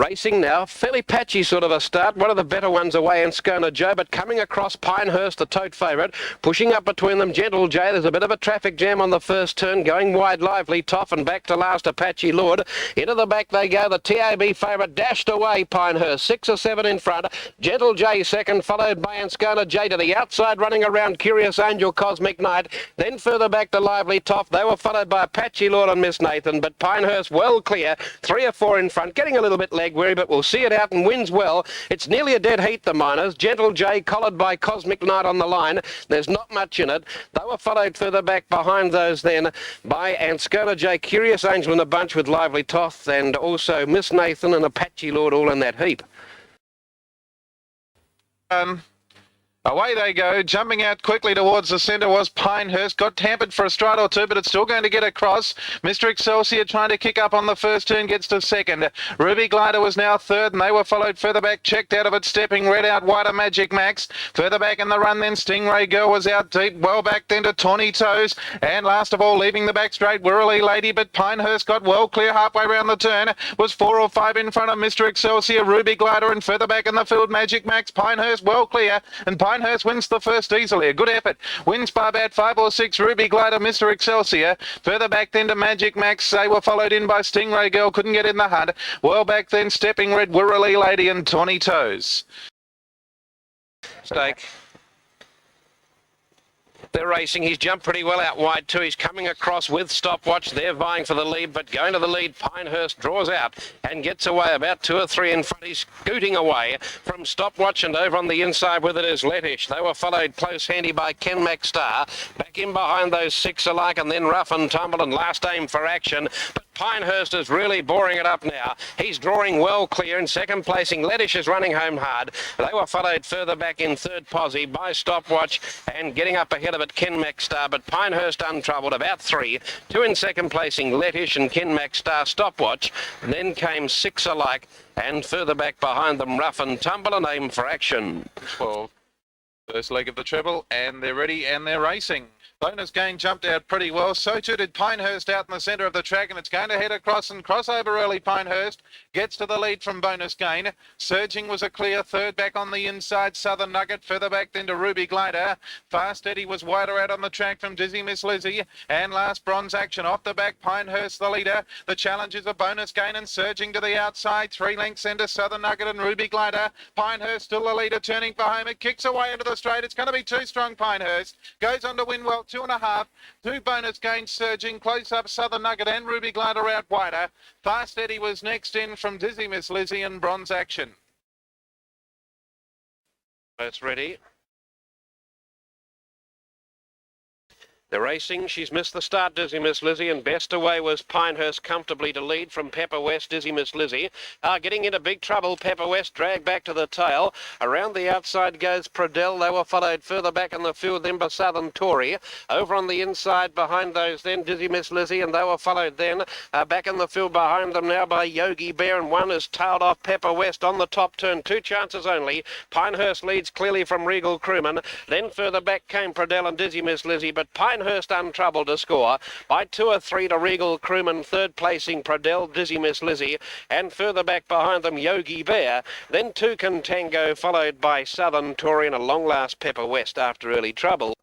Racing now, fairly patchy sort of a start. One of the better ones away in Skona Joe, but coming across Pinehurst, the tote favourite. Pushing up between them, Gentle J. There's a bit of a traffic jam on the first turn. Going wide, Lively Toff, and back to last, Apache Lord. Into the back they go. The TAB favourite dashed away, Pinehurst. 6 or 7 in front. Gentle J second, followed by Skona J to the outside, running around Curious Angel, Cosmic Knight. Then further back to Lively Toff. They were followed by Apache Lord and Miss Nathan, but Pinehurst well clear. 3 or 4 in front, getting a little bit leg weary, but we'll see it out and wins well. It's nearly a dead heat, the Miners. Gentle J collared by Cosmic Knight on the line. There's not much in it. They were followed further back behind those then by Skona J, Curious Angel in a bunch with Lively Toth, and also Miss Nathan and Apache Lord all in that heap. Away they go, jumping out quickly towards the centre was Pinehurst. Got tampered for a stride or two, but it's still going to get across. Mr. Excelsior trying to kick up on the first turn, gets to second. Ruby Glider was now third, and they were followed further back, checked out of it, stepping red out wider, Magic Max. Further back in the run then, Stingray Girl was out deep, well back then to Tawny Toes. And last of all, leaving the back straight, Whirly Lady, but Pinehurst got well clear halfway round the turn. Was 4 or 5 in front of Mr. Excelsior, Ruby Glider, and further back in the field, Magic Max. Pinehurst well clear, and Pinehurst wins the first easily. A good effort. Wins by about 5 or 6. Ruby Glider, Mr. Excelsior. Further back then to Magic Max. They were followed in by Stingray Girl. Couldn't get in the hunt. Well back then, Stepping Red, Whirly Lady and Tawny Toes. Stake. They're racing. He's jumped pretty well out wide too. He's coming across with Stopwatch. They're vying for the lead, but going to the lead, Pinehurst draws out and gets away about 2 or 3 in front. He's scooting away from Stopwatch, and over on the inside with it is Lettish. They were followed close handy by Ken McStar. Back in behind those 6 alike, and then Rough and Tumble and Last Aim for Action. But Pinehurst is really boring it up now. He's drawing well clear in second placing. Lettish is running home hard. They were followed further back in third posse by Stopwatch, and getting up ahead of it, Ken McStar, but Pinehurst untroubled, about 3. 2 in second placing, Lettish and Ken McStar. Stopwatch. Then came 6 alike, and further back behind them, Rough and Tumble and Aim for Action. Well, first leg of the treble, and they're ready and they're racing. Bonus Gain jumped out pretty well. So too did Pinehurst out in the centre of the track, and it's going to head across and cross over early. Pinehurst gets to the lead from Bonus Gain. Surging was a clear third back on the inside. Southern Nugget further back then to Ruby Glider. Fast Eddie was wider out on the track from Dizzy Miss Lizzie. And last Bronze Action off the back. Pinehurst the leader. The challenge is a Bonus Gain and Surging to the outside. 3 lengths into Southern Nugget and Ruby Glider. Pinehurst still the leader, turning for home. It kicks away into the straight. It's going to be too strong. Pinehurst goes on to win well. 2.5. 2 Bonus Gains Surging. Close up Southern Nugget and Ruby Glider out wider. Fast Eddie was next in from Dizzy Miss Lizzie and Bronze Action. That's ready. They're racing. She's missed the start, Dizzy Miss Lizzie, and best away was Pinehurst comfortably to lead from Pepper West, Dizzy Miss Lizzie. Getting into big trouble, Pepper West dragged back to the tail. Around the outside goes Pradell. They were followed further back in the field then by Southern Tory. Over on the inside behind those then Dizzy Miss Lizzie, and they were followed then back in the field behind them now by Yogi Bear, and one is tailed off Pepper West on the top turn. 2 chances only. Pinehurst leads clearly from Regal Crewman. Then further back came Pradell and Dizzy Miss Lizzie, but Pinehurst untroubled to score by 2 or 3 to Regal Crewman, third placing Pradell, Dizzy Miss Lizzie, and further back behind them Yogi Bear. Then 2 Contango, followed by Southern Tory and a long last Pepper West after early trouble.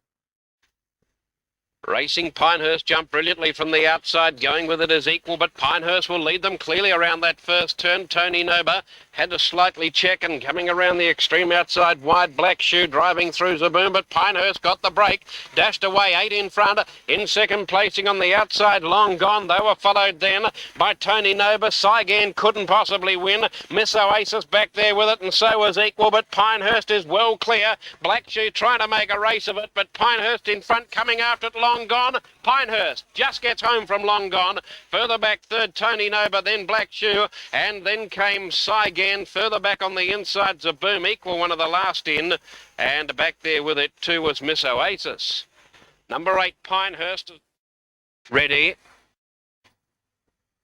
Racing, Pinehurst jumped brilliantly from the outside. Going with it is equal, but Pinehurst will lead them clearly around that first turn. Tony Noba had to slightly check, and coming around the extreme outside wide, Black Shoe driving through Zaboom, but Pinehurst got the break. Dashed away 8 in front. In second placing on the outside, Long Gone. They were followed then by Tony Noba. Saigan couldn't possibly win. Miss Oasis back there with it, and so was equal, but Pinehurst is well clear. Black Shoe trying to make a race of it, but Pinehurst in front, coming after it. Long Gone. Pinehurst just gets home from Long Gone. Further back third, Tony Noba, then Black Shoe, and then came Saigan. Further back on the inside, Zaboom, equal, one of the last in, and back there with it too was Miss Oasis. Number 8, Pinehurst, ready.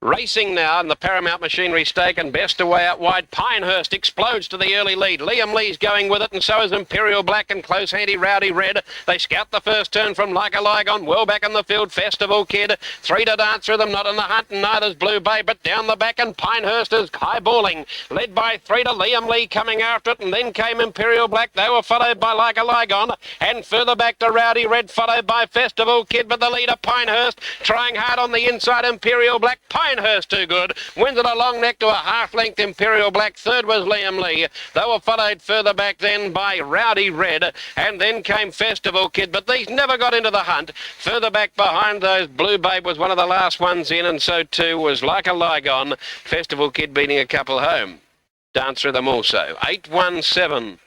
Racing now, and the Paramount Machinery stake, and best away out wide. Pinehurst explodes to the early lead. Liam Lee's going with it, and so is Imperial Black and close handy Rowdy Red. They scout the first turn from Like a Lygon. Well back in the field, Festival Kid. 3 to dance through them, not in the hunt, and neither's Blue Bay, but down the back, and Pinehurst is highballing. Led by 3 to Liam Lee coming after it, and then came Imperial Black. They were followed by Like a Lygon, and further back to Rowdy Red, followed by Festival Kid, but the leader Pinehurst trying hard on the inside. Imperial Black. Pinehurst too good. Wins it a long neck to a half-length. Imperial Black. Third was Liam Lee. They were followed further back then by Rowdy Red, and then came Festival Kid, but these never got into the hunt. Further back behind those, Blue Babe was one of the last ones in, and so too was Like a Lygon. Festival Kid beating a couple home. Dance through them also. 8-1-7.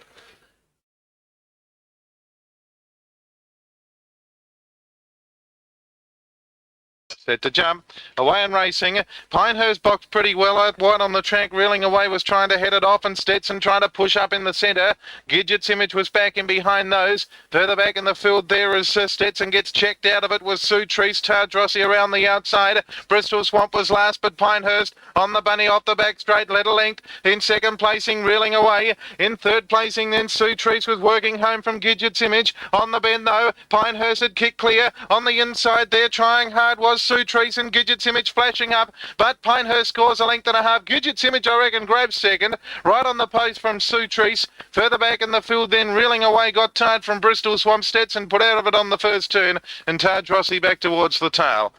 Set to jump, away and racing. Pinehurst boxed pretty well out wide on the track. Reeling Away was trying to head it off, and Stetson trying to push up in the centre. Gidget's Image was back in behind those. Further back in the field there as Stetson gets checked out of it was Sue Treese. Tardrossi around the outside. Bristol Swamp was last, but Pinehurst on the bunny off the back straight, led a length. In second placing, Reeling Away. In third placing then Sue Treese was working home from Gidget's Image. On the bend though, Pinehurst had kicked clear. On the inside there, trying hard was Sue Treese, and Gidget's Image flashing up, but Pinehurst scores a length and a half. Gidget's Image, I reckon, grabs second, right on the post from Sue Treese. Further back in the field then, Reeling Away got tired from Bristol Swamp. Stetson put out of it on the first turn, and Tardrossi back towards the tail.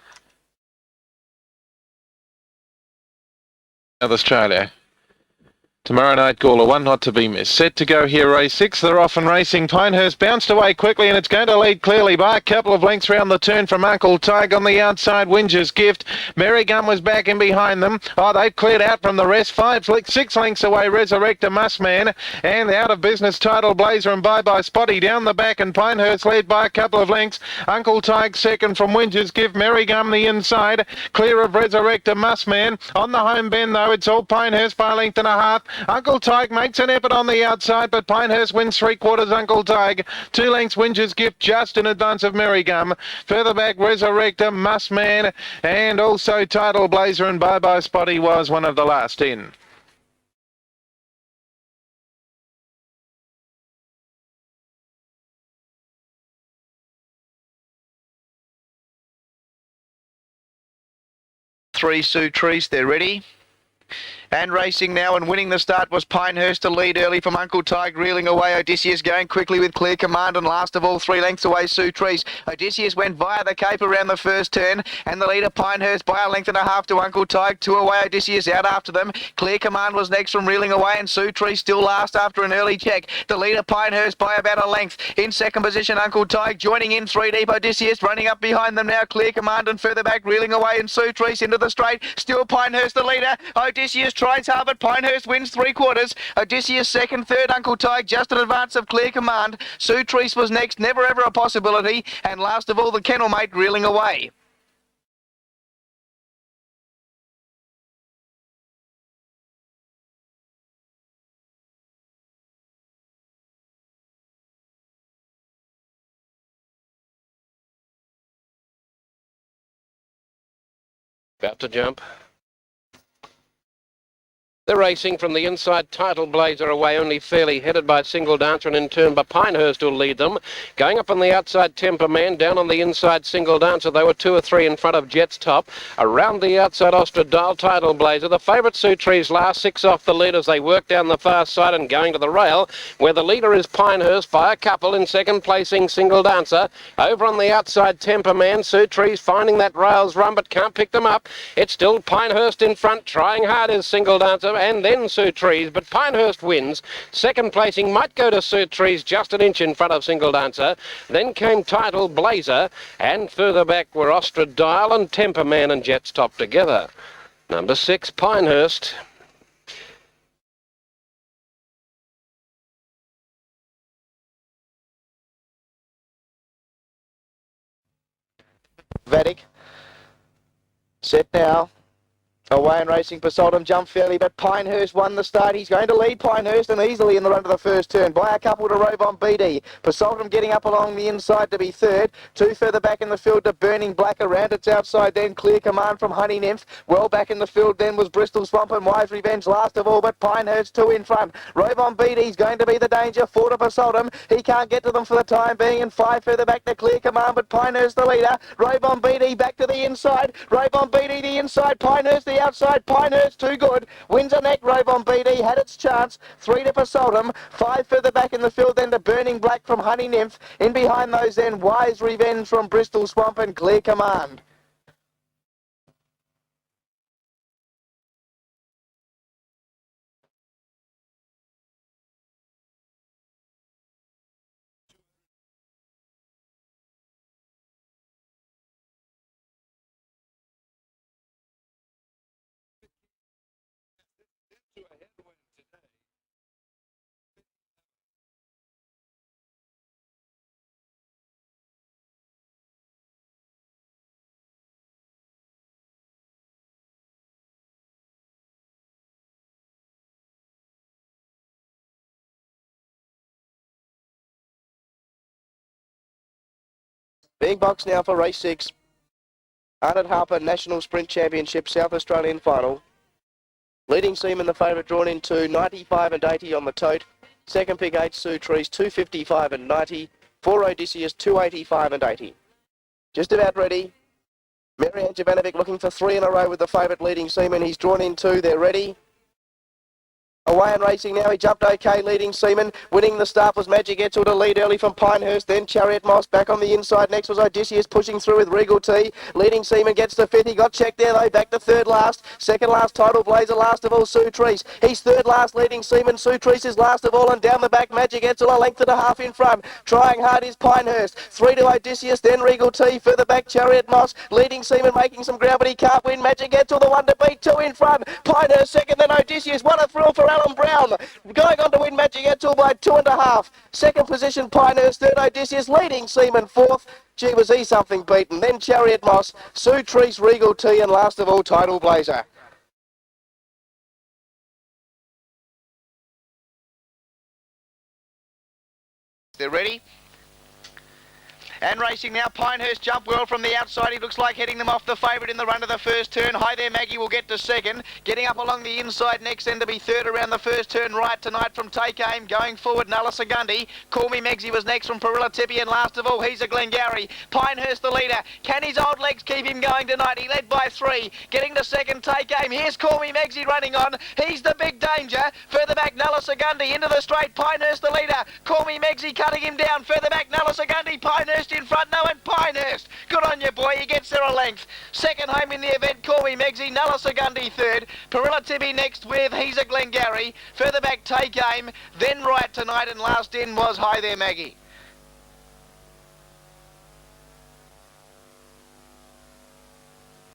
South Australia. Tomorrow night, Gawler, one not to be missed. Set to go here, race 6. They're off and racing. Pinehurst bounced away quickly, and it's going to lead clearly by a couple of lengths round the turn from Uncle Tig on the outside. Winger's Gift. Merrygum was back in behind them. Oh, they've cleared out from the rest. 6 lengths away, Resurrect a Mussman. And the out of business Title Blazer and Bye Bye Spotty down the back, and Pinehurst led by a couple of lengths. Uncle Tig second from Winger's Gift. Merrygum the inside. Clear of Resurrect a Mussman. On the home bend, though, it's all Pinehurst by a length and a half. Uncle Tig makes an effort on the outside, but Pinehurst wins 3/4. Uncle Tig. 2 lengths Winger's Gift just in advance of Merrygum. Further back, Resurrector, Mussman, and also Title Blazer and Bye Bye Spotty was one of the last in. Three Sue Treese, they're ready. And racing now, and winning the start was Pinehurst to lead early from Uncle Tig. Reeling Away, Odysseus going quickly with clear command, and last of all 3 lengths away Sue Treese. Odysseus went via the cape around the first turn, and the leader Pinehurst by a length and a half to Uncle Tig. 2 away, Odysseus out after them. Clear command was next from Reeling Away, and Sue Treese still last after an early check. The leader Pinehurst by about a length. In second position Uncle Tig, joining in 3 deep. Odysseus running up behind them now. Clear command, and further back Reeling Away and Sue Treese into the straight. Still Pinehurst the leader. Odysseus tries hard, but Pinehurst wins 3/4. Odysseus second, third Uncle Tig just in advance of Clear Command. Sue Treese was next, never ever a possibility, and last of all the kennel mate Reeling Away. About to jump. They're racing from the inside. Title Blazer away, only fairly headed by Single Dancer, and in turn by Pinehurst will lead them. Going up on the outside, Temper Man. Down on the inside, Single Dancer. They were 2 or 3 in front of Jet's Top. Around the outside, Ostradale, Title Blazer. The favourite Sue Treese last. 6 off the lead as they work down the far side and going to the rail, where the leader is Pinehurst by a couple. In second placing, Single Dancer. Over on the outside, Temper Man. Sue Treese finding that rails run, but can't pick them up. It's still Pinehurst in front. Trying hard is Single Dancer, and then Sue Treese, but Pinehurst wins. Second placing might go to Sue Treese, just an inch in front of Single Dancer. Then came Title Blazer, and further back were Ostradale and Temper Man and Jet's Top together. Number 6, Pinehurst. Vatic. Set now. Away and racing, Poseidon jumped fairly, but Pinehurst won the start. He's going to lead Pinehurst and easily in the run to the first turn by a couple to Rovon BD. Poseidon getting up along the inside to be third. Two further back in the field to Burning Black around its outside. Then Clear Command from Honey Nymph. Well back in the field then was Bristol Swamp and Wise Revenge last of all, but Pinehurst two in front. Rovon BD's going to be the danger. Four to Poseidon. He can't get to them for the time being, and five further back to Clear Command, but Pinehurst the leader. Rovon BD back to the inside. Rovon BD the inside. Pinehurst the outside. Pinehurst too good. Windsor Neck, Rovon BD had its chance. Three to Poseidon. Five further back in the field then to Burning Black from Honey Nymph. In behind those then Wise Revenge from Bristol Swamp and Clear Command. Being boxed now for race 6. Arnott Harper National Sprint Championship South Australian Final. Leading Seaman the favourite drawn into 95 and 80 on the tote. Second pick 8 Sue Trees 255 and 90. 4 Odysseus 285 and 80. Just about ready. Marianne Jovanovic looking for 3 in a row with the favourite Leading Seaman. He's drawn in 2. They're ready. Away and racing now, he jumped okay, Leading Seaman. Winning the start was Magic Etzel to lead early from Pinehurst, then Chariot Moss back on the inside. Next was Odysseus pushing through with Regal T. Leading Seaman gets to 5th, he got checked there though, back to third last. Second last, Tidal Blazer, last of all, Sue Trees. He's third last, Leading Seaman. Sue Trees is last of all, and down the back, Magic Etzel a length and a half in front. Trying hard is Pinehurst. 3 to Odysseus, then Regal T. Further back, Chariot Moss. Leading Seaman making some ground, but he can't win. Magic Etzel the one to beat, 2 in front. Pinehurst second, then Odysseus. What a thrill for Alan Brown. Going on to win Magic Etzel by 2.5. Second position Pinehurst, third Odysseus, Leading Seaman fourth. Gee, was he something beaten. Then Chariot Moss, Sue Trees, Regal T, and last of all Tidal Blazer. They're ready. And racing now, Pinehurst jump well from the outside. He looks like heading them off the favourite in the run to the first turn. Hi there, Maggie will get to second. Getting up along the inside next, then to be third around the first turn right tonight from Take Aim. Going forward, Nulla Segundi. Call Me Megsy was next from Perilla Tippy, and last of all, he's a Glengarry. Pinehurst the leader. Can his old legs keep him going tonight? He led by 3. Getting to second, Take Aim. Here's Call Me Megsy running on. He's the big danger. Further back, Nulla Segundi into the straight. Pinehurst the leader. Call Me Megsy cutting him down. Further back, Nulla Segundi. Pinehurst in front now, and Pinehurst. Good on you, boy. He gets there a length. Second home in the event, Call Me Megsy. Nulla Segundi third. Perilla Tippy next with He's a Glengarry. Further back, Take Aim. Then right tonight, and last in was Hi There, Maggie.